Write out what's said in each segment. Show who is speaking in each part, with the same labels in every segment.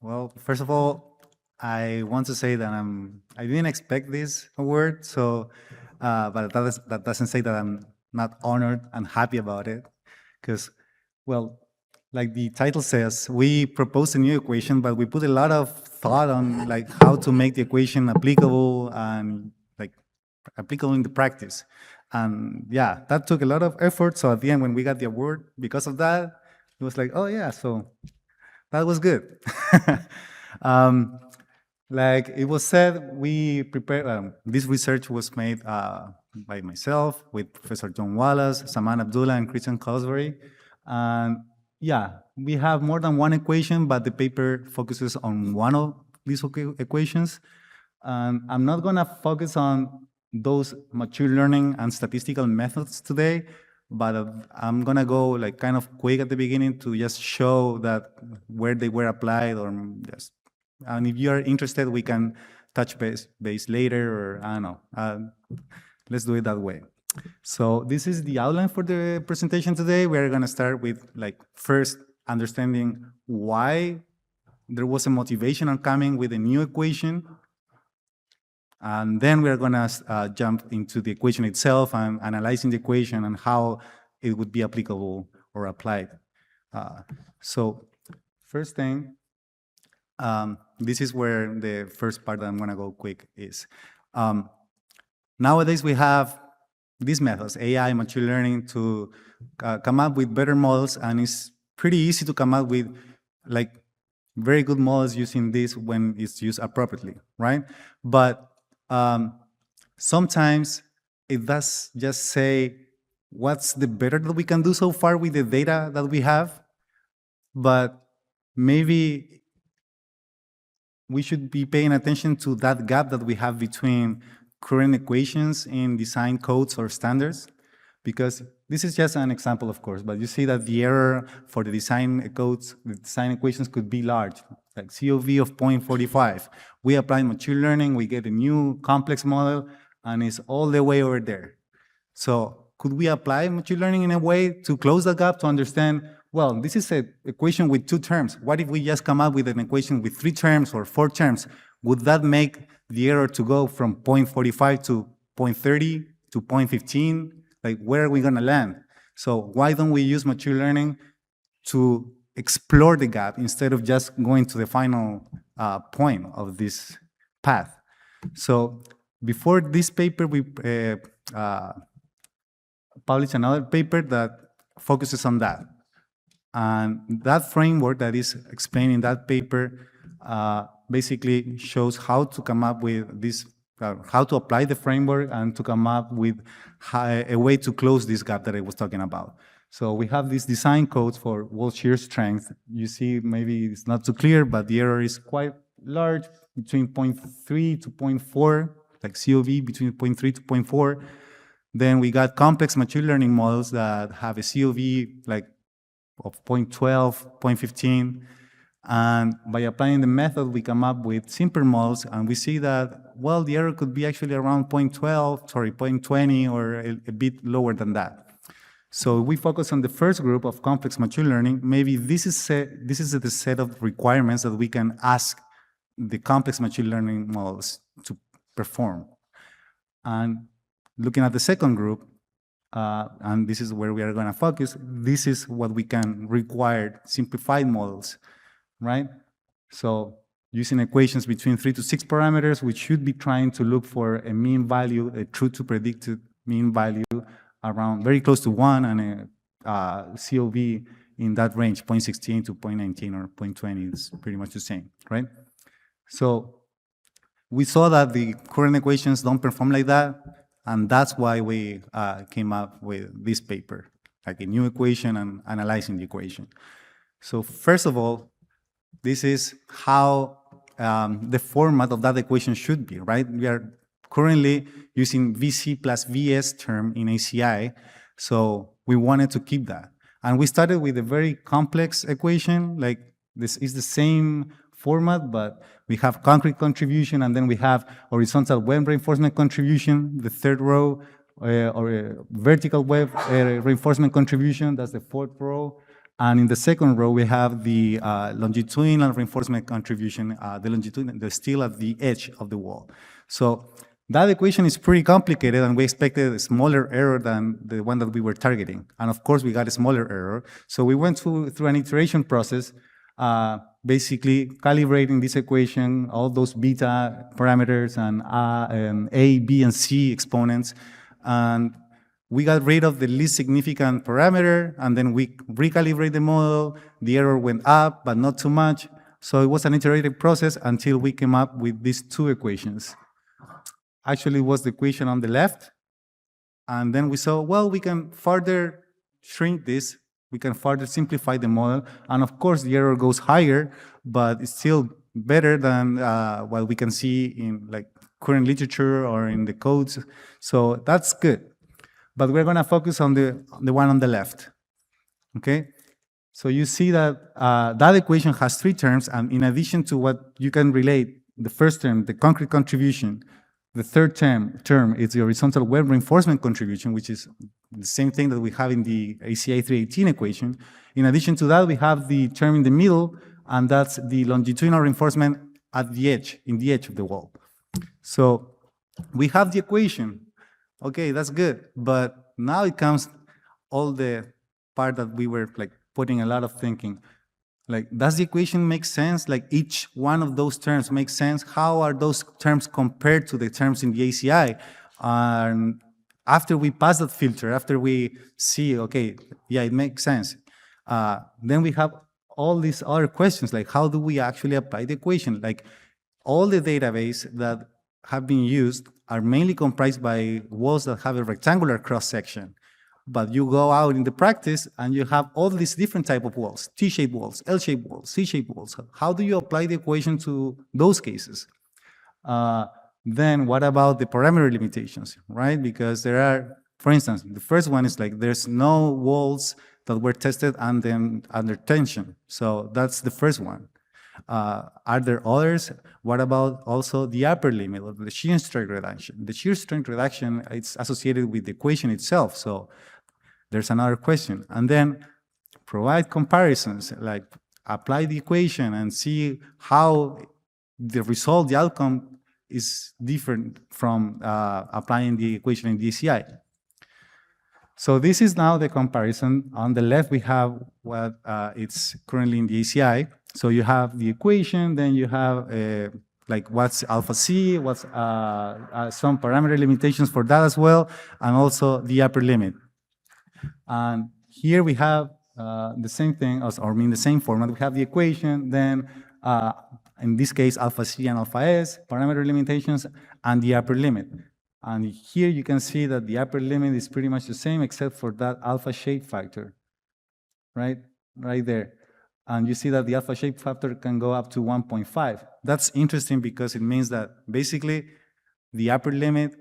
Speaker 1: Well, first of all, I want to say that I didn't expect this award, but that doesn't say that I'm not honored and happy about it, because, well, like the title says, we proposed a new equation, but we put a lot of thought on like how to make the equation applicable and like applicable in the practice. And yeah, that took a lot of effort. So at the end, when we got the award because of that, it was like, oh yeah, so that was good. um, like it was said, we prepared, this research was made by myself with Professor John Wallace, Saman Abdullah, and Christian Cosbury. And yeah, we have more than one equation, but the paper focuses on one of these equations. And I'm not gonna focus on those machine learning and statistical methods today, but I'm gonna go like kind of quick at the beginning to just show that where they were applied, or just, and if you are interested, we can touch base later, or I don't know. Let's do it that way. So this is the outline for the presentation today. We're gonna start with like first understanding why there was a motivation on coming with a new equation. And then we're going to jump into the equation itself and analyzing the equation and how it would be applicable or applied. So first thing, this is where the first part that I'm going to go quick is. Nowadays, we have these methods, AI, machine learning, to come up with better models, and it's pretty easy to come up with like very good models using this when it's used appropriately, right? But sometimes it does just say what's the better that we can do so far with the data that we have, but maybe we should be paying attention to that gap that we have between current equations in design codes or standards, because this is just an example, of course, but you see that the error for the design codes, the design equations could be large, like COV of 0.45. We apply machine learning, we get a new complex model, and it's all the way over there. So could we apply machine learning in a way to close the gap to understand, well, this is an equation with two terms. What if we just come up with an equation with 3 terms or 4 terms? Would that make the error to go from 0.45 to 0.30 to 0.15? Like, where are we going to land? So why don't we use machine learning to explore the gap instead of just going to the final point of this path? So before this paper, we published another paper that focuses on that. And that framework that is explained in that paper basically shows how to come up with this, how to apply the framework and to come up with a way to close this gap that I was talking about. So we have these design codes for wall shear strength. You see, maybe it's not too clear, but the error is quite large, between 0.3 to 0.4, like COV between 0.3 to 0.4. Then we got complex machine learning models that have a COV like of 0.12, 0.15. And by applying the method, we come up with simpler models, and we see that, well, the error could be actually around 0.20 or a bit lower than that. So we focus on the first group of complex machine learning. Maybe this is the set of requirements that we can ask the complex machine learning models to perform. And looking at the second group, and this is where we are going to focus, this is what we can require simplified models, right? So using equations between 3 to 6 parameters, we should be trying to look for a mean value, a true to predicted mean value around very close to 1, and a COV in that range, 0.16 to 0.19 or 0.20 is pretty much the same, right? So we saw that the current equations don't perform like that, and that's why we came up with this paper, like a new equation and analyzing the equation. So first of all, this is how the format of that equation should be, right? We are currently using VC plus VS term in ACI, so we wanted to keep that. And we started with a very complex equation, like this is the same format, but we have concrete contribution, and then we have horizontal web reinforcement contribution, the third row, or vertical web reinforcement contribution, that's the fourth row, And in the second row, we have the longitudinal reinforcement contribution, the steel at the edge of the wall. So that equation is pretty complicated, and we expected a smaller error than the one that we were targeting. And of course, we got a smaller error. So we went through an iteration process, basically calibrating this equation, all those beta parameters and A, B, and C exponents. And we got rid of the least significant parameter, and then we recalibrate the model. The error went up, but not too much. So it was an iterative process until we came up with these two equations. Actually, it was the equation on the left. And then we saw, well, we can further shrink this. We can further simplify the model. And of course, the error goes higher, but it's still better than what we can see in like current literature or in the codes. So that's good. But we're going to focus on the one on the left, okay? So you see that that equation has three terms, and in addition to what you can relate, the first term, the concrete contribution, the third term is the horizontal web reinforcement contribution, which is the same thing that we have in the ACI 318 equation. In addition to that, we have the term in the middle, and that's the longitudinal reinforcement at the edge, in the edge of the wall. So we have the equation. Okay, that's good. But now it comes all the part that we were like putting a lot of thinking. Like, does the equation make sense? Like, each one of those terms makes sense? How are those terms compared to the terms in the ACI? And after we pass that filter, after we see, okay, yeah, it makes sense, then we have all these other questions, like how do we actually apply the equation? Like, all the database that have been used are mainly comprised by walls that have a rectangular cross-section. But you go out in the practice and you have all these different type of walls, T-shaped walls, L-shaped walls, C-shaped walls. How do you apply the equation to those cases? Then what about the parameter limitations, right? Because there are, for instance, the first one is like there's no walls that were tested and then under tension. So that's the first one. Are there others? What about also the upper limit of the shear strength reduction? The shear strength reduction, it's associated with the equation itself. So there's another question. And then provide comparisons, like apply the equation and see how the result, the outcome is different from applying the equation in the ACI. So this is now the comparison. On the left, we have what it's currently in the ACI. So you have the equation, then you have like what's alpha C, what's some parameter limitations for that as well, and also the upper limit. And here we have the same thing, or in the same format. We have the equation, then in this case, alpha C and alpha S, parameter limitations, and the upper limit. And here you can see that the upper limit is pretty much the same except for that alpha shape factor, right there. And you see that the alpha shape factor can go up to 1.5. That's interesting because it means that basically the upper limit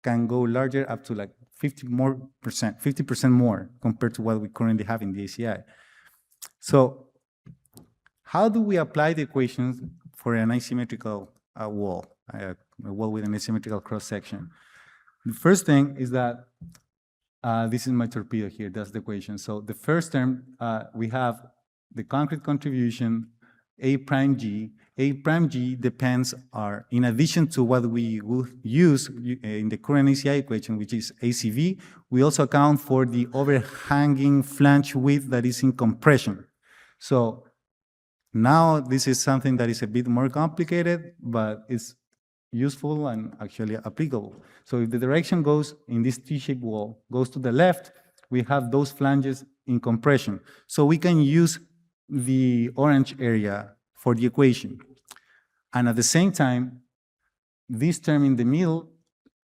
Speaker 1: can go larger up to like 50% more compared to what we currently have in the ACI. So how do we apply the equations for an asymmetrical wall, a wall with an asymmetrical cross-section? The first thing is that this is my torpedo here, that's the equation. So the first term, we have the concrete contribution, A prime G. A prime G depends, in addition to what we will use in the current ACI equation, which is ACV, we also account for the overhanging flange width that is in compression. So now this is something that is a bit more complicated, but it's useful and actually applicable. So if the direction goes in this T-shaped wall, goes to the left, we have those flanges in compression. So we can use the orange area for the equation. And at the same time, this term in the middle,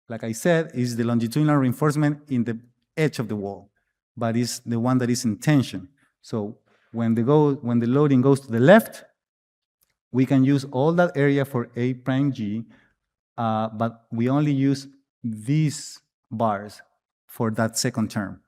Speaker 1: like I said, is the longitudinal reinforcement in the edge of the wall, but it's the one that is in tension. So when the loading goes to the left, we can use all that area for A prime G, but we only use these bars for that second term.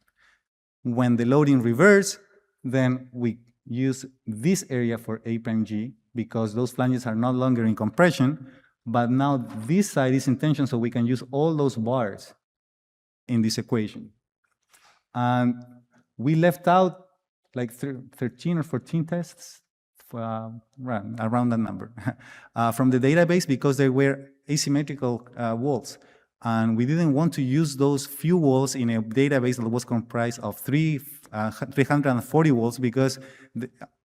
Speaker 1: When the loading reverse, then we use this area for A prime G because those flanges are no longer in compression, but now this side is in tension, so we can use all those bars in this equation. And we left out like 13 or 14 tests, around that number, from the database because they were asymmetrical walls. And we didn't want to use those few walls in a database that was comprised of 340 walls because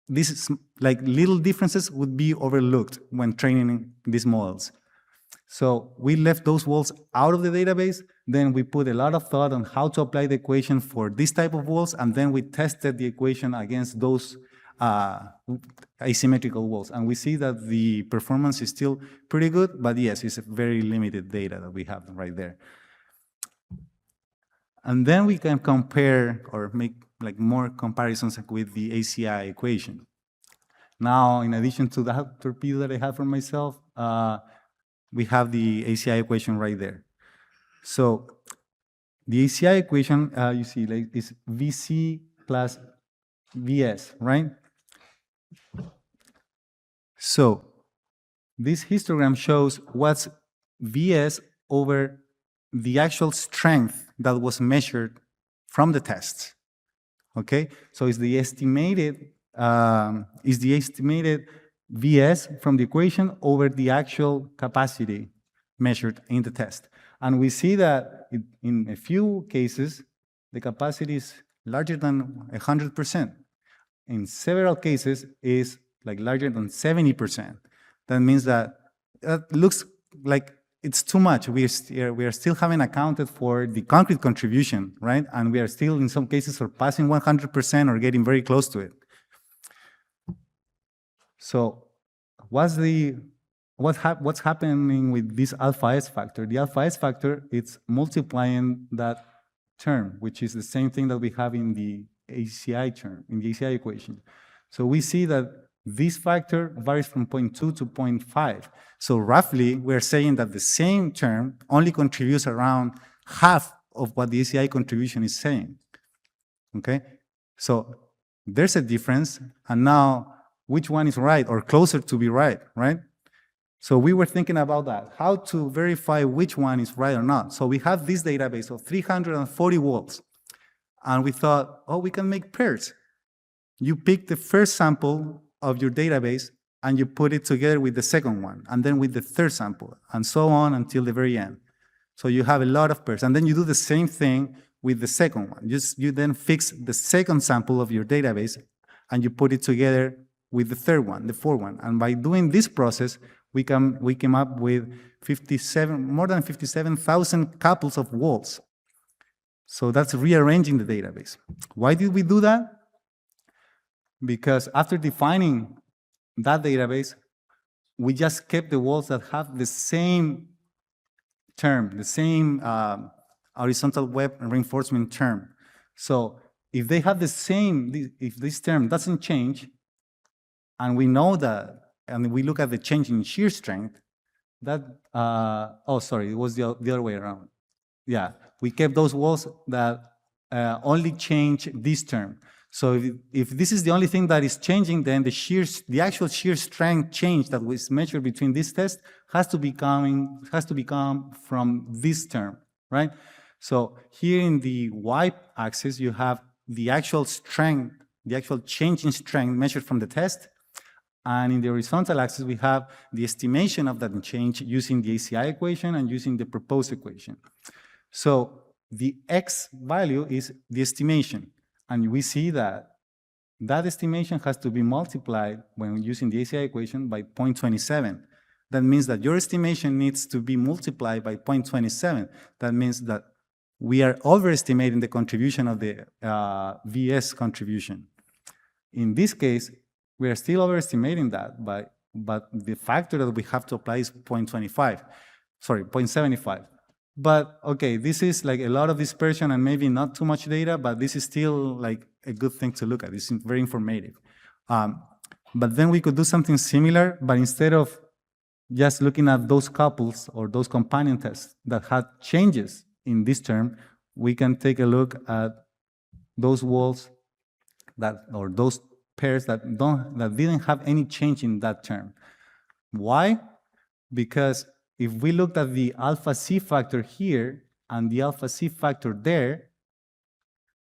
Speaker 1: these like little differences would be overlooked when training these models. So we left those walls out of the database. Then we put a lot of thought on how to apply the equation for this type of walls, and then we tested the equation against those asymmetrical walls. And we see that the performance is still pretty good, but yes, it's a very limited data that we have right there. And then we can compare or make like more comparisons with the ACI equation. Now, in addition to that torpedo that I have for myself, we have the ACI equation right there. So the ACI equation, you see, like is VC plus VS, right? So this histogram shows what's VS over the actual strength that was measured from the tests. Okay, so it's the estimated VS from the equation over the actual capacity measured in the test. And we see that in a few cases, the capacity is larger than 100%. In several cases, is like larger than 70%. That means that looks like it's too much. We are still haven't accounted for the concrete contribution, right? And we are still, in some cases, surpassing 100% or getting very close to it. So what's happening with this alpha S factor? The alpha S factor, it's multiplying that term, which is the same thing that we have in the ACI term, in the ACI equation. So we see that this factor varies from 0.2 to 0.5. So roughly, we're saying that the same term only contributes around half of what the ACI contribution is saying. Okay? So there's a difference, and now which one is right or closer to be right, right? So we were thinking about that, how to verify which one is right or not. So we have this database of 340 walls, and we thought, oh, we can make pairs. You pick the first sample of your database and you put it together with the second one, and then with the third sample, and so on until the very end. So you have a lot of pairs, and then you do the same thing with the second one. You then fix the second sample of your database and you put it together with the third one, the fourth one. And by doing this process, we came up with more than 57,000 couples of walls. So that's rearranging the database. Why did we do that? Because after defining that database, we just kept the walls that have the same term, the same horizontal web reinforcement term. So if they have the same, if this term doesn't change, and we know that, and we look at the change in shear strength, that, oh, sorry, it was the other way around. Yeah, we kept those walls that only change this term. So if this is the only thing that is changing, then the actual shear strength change that was measured between this test has to become from this term, right? So here in the y-axis, you have the actual strength, the actual change in strength measured from the test. And in the horizontal axis, we have the estimation of that change using the ACI equation and using the proposed equation. So the x value is the estimation. And we see that that estimation has to be multiplied when using the ACI equation by 0.27. That means that your estimation needs to be multiplied by 0.27. That means that we are overestimating the contribution of the VS contribution. In this case, we are still overestimating that, but the factor that we have to apply is 0.75. But okay, this is like a lot of dispersion and maybe not too much data, but this is still like a good thing to look at. It's very informative. But then we could do something similar, but instead of just looking at those couples or those companion tests that had changes in this term, we can take a look at those walls or those pairs that didn't have any change in that term. Why? Because if we looked at the alpha C factor here and the alpha C factor there,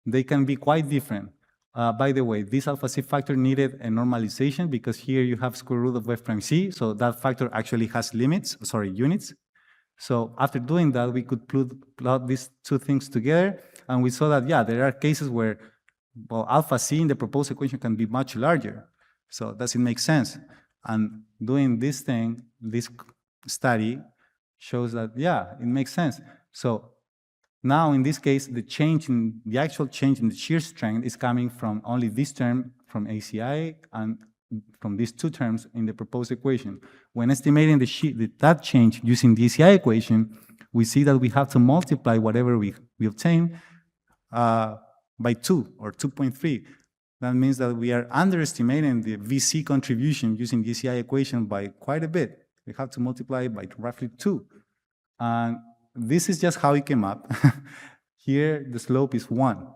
Speaker 1: they can be quite different. By the way, this alpha C factor needed a normalization because here you have square root of f prime C, so that factor actually has units. So after doing that, we could plot these two things together, and we saw that, yeah, there are cases where, well, alpha C in the proposed equation can be much larger. So does it make sense? And doing this study shows that, yeah, it makes sense. So now in this case, the actual change in the shear strength is coming from only this term from ACI and from these two terms in the proposed equation. When estimating that change using the ACI equation, we see that we have to multiply whatever we obtain by 2 or 2.3. That means that we are underestimating the VC contribution using the ACI equation by quite a bit. We have to multiply by roughly 2. And this is just how it came up. Here, the slope is 1.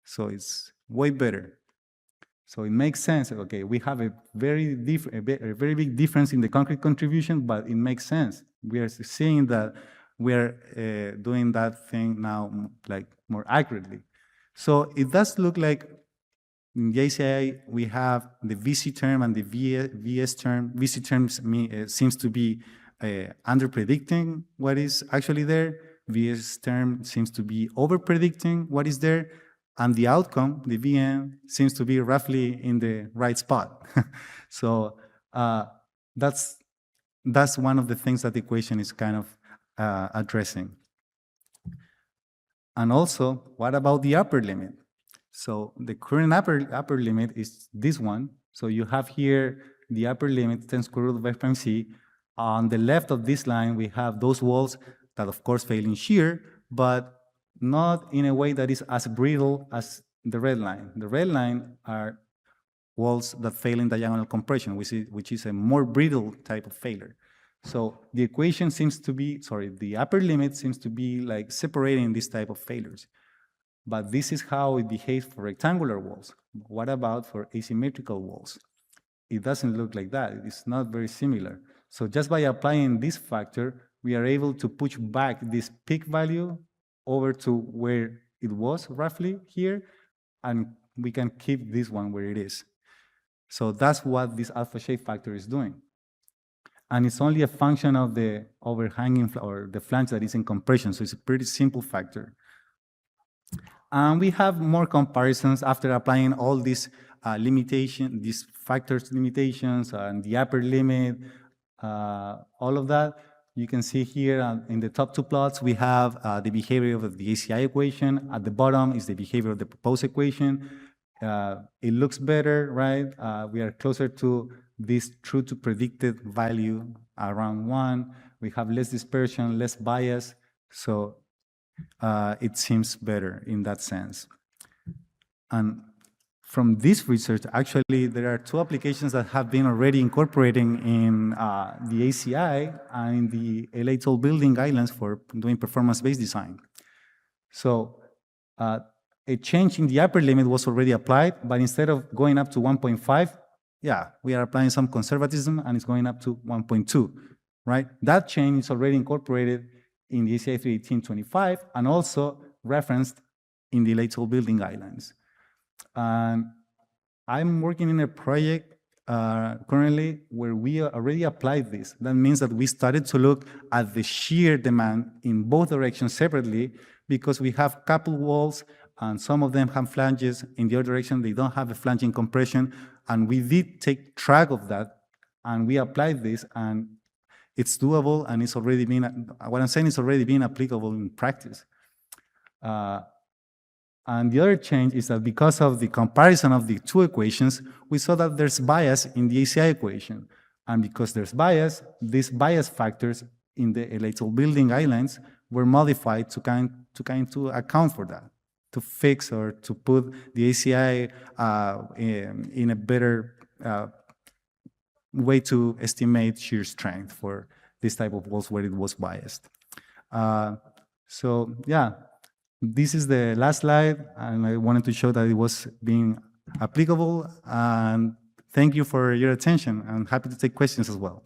Speaker 1: So it's way better. So it makes sense. Okay, we have a very big difference in the concrete contribution, but it makes sense. We are seeing that we are doing that thing now like more accurately. So it does look like in the ACI we have the VC term and the VS term. VC term seems to be under predicting what is actually there. VS term seems to be over predicting what is there. And the outcome, the VN, seems to be roughly in the right spot. So that's one of the things that the equation is kind of addressing. And also, what about the upper limit? So the current upper limit is this one. So you have here the upper limit, 10 square root of f prime c. On the left of this line, we have those walls that, of course, fail in shear, but not in a way that is as brittle as the red line. The red line are walls that fail in diagonal compression, which is a more brittle type of failure. So the equation seems to be, the upper limit seems to be like separating this type of failures. But this is how it behaves for rectangular walls. What about for asymmetrical walls? It doesn't look like that. It's not very similar. So just by applying this factor, we are able to push back this peak value over to where it was roughly here, and we can keep this one where it is. So that's what this alpha shape factor is doing. And it's only a function of the overhanging or the flange that is in compression, so it's a pretty simple factor. And we have more comparisons after applying all these these factors limitations and the upper limit, all of that. You can see here in the top two plots, we have the behavior of the ACI equation. At the bottom is the behavior of the proposed equation. It looks better, right? We are closer to this true to predicted value around 1. We have less dispersion, less bias. So it seems better in that sense. And from this research, actually, there are 2 applications that have been already incorporating in the ACI and the LA tall building guidelines for doing performance-based design. So a change in the upper limit was already applied, but instead of going up to 1.5, yeah, we are applying some conservatism and it's going up to 1.2, right? That change is already incorporated in the ACI 31825 and also referenced in the LA tall building guidelines. I'm working in a project currently where we already applied this. That means that we started to look at the shear demand in both directions separately because we have coupled walls and some of them have flanges. In the other direction, they don't have a flanging compression. And we did take track of that and we applied this and it's doable and it's already been, what I'm saying is already being applicable in practice. And the other change is that because of the comparison of the 2 equations, we saw that there's bias in the ACI equation. And because there's bias, these bias factors in the LA tall building guidelines were modified to account for that, to fix or to put the ACI in a better way to estimate shear strength for this type of walls where it was biased. So yeah. This is the last slide, and I wanted to show that it was being applicable. And thank you for your attention. I'm happy to take questions as well.